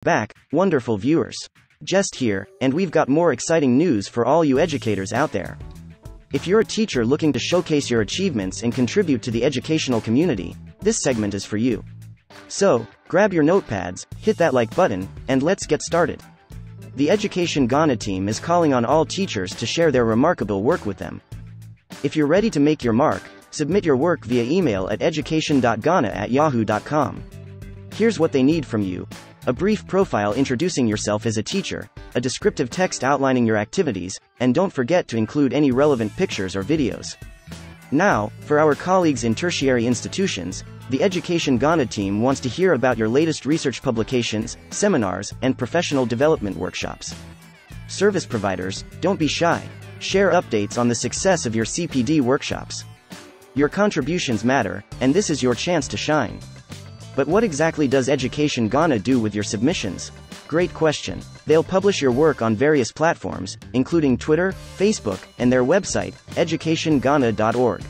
Back, wonderful viewers. Just here, and we've got more exciting news for all you educators out there. If you're a teacher looking to showcase your achievements and contribute to the educational community, this segment is for you. So, grab your notepads, hit that like button, and let's get started. The Education Ghana team is calling on all teachers to share their remarkable work with them. If you're ready to make your mark, submit your work via email at education.ghana@yahoo.com. Here's what they need from you: a brief profile introducing yourself as a teacher, a descriptive text outlining your activities, and don't forget to include any relevant pictures or videos. Now, for our colleagues in tertiary institutions, the Education Ghana team wants to hear about your latest research publications, seminars, and professional development workshops. Service providers, don't be shy. Share updates on the success of your CPD workshops. Your contributions matter, and this is your chance to shine. But what exactly does Education Ghana do with your submissions? Great question. They'll publish your work on various platforms, including Twitter, Facebook, and their website, educationghana.org.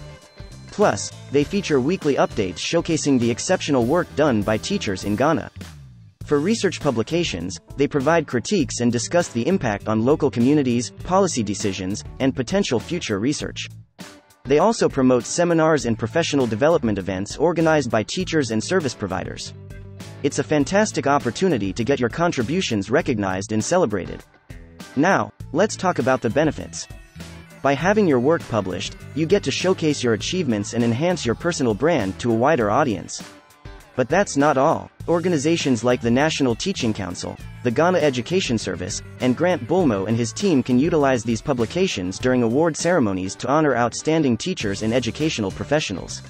Plus, they feature weekly updates showcasing the exceptional work done by teachers in Ghana. For research publications, they provide critiques and discuss the impact on local communities, policy decisions, and potential future research. They also promote seminars and professional development events organized by teachers and service providers. It's a fantastic opportunity to get your contributions recognized and celebrated. Now, let's talk about the benefits. By having your work published, you get to showcase your achievements and enhance your personal brand to a wider audience. But that's not all. Organizations like the National Teaching Council, the Ghana Education Service, and Grant Bulmo and his team can utilize these publications during award ceremonies to honor outstanding teachers and educational professionals.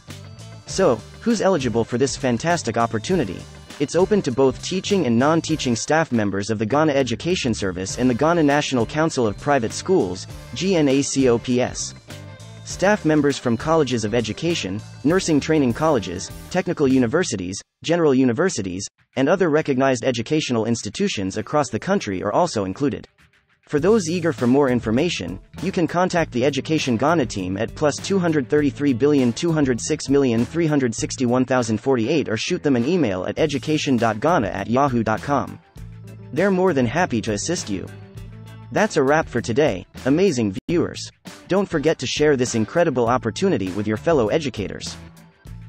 So, who's eligible for this fantastic opportunity? It's open to both teaching and non-teaching staff members of the Ghana Education Service and the Ghana National Council of Private Schools, GNACOPS. Staff members from colleges of education, nursing training colleges, technical universities, general universities, and other recognized educational institutions across the country are also included. For those eager for more information, you can contact the Education Ghana team at +233,206,361,048 or shoot them an email at education.ghana@yahoo.com. They're more than happy to assist you. That's a wrap for today, amazing viewers. Don't forget to share this incredible opportunity with your fellow educators.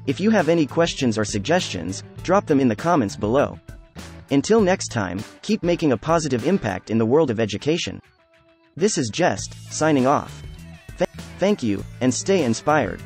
If you have any questions or suggestions, drop them in the comments below. Until next time, keep making a positive impact in the world of education. This is Jest, signing off. Thank you, and stay inspired.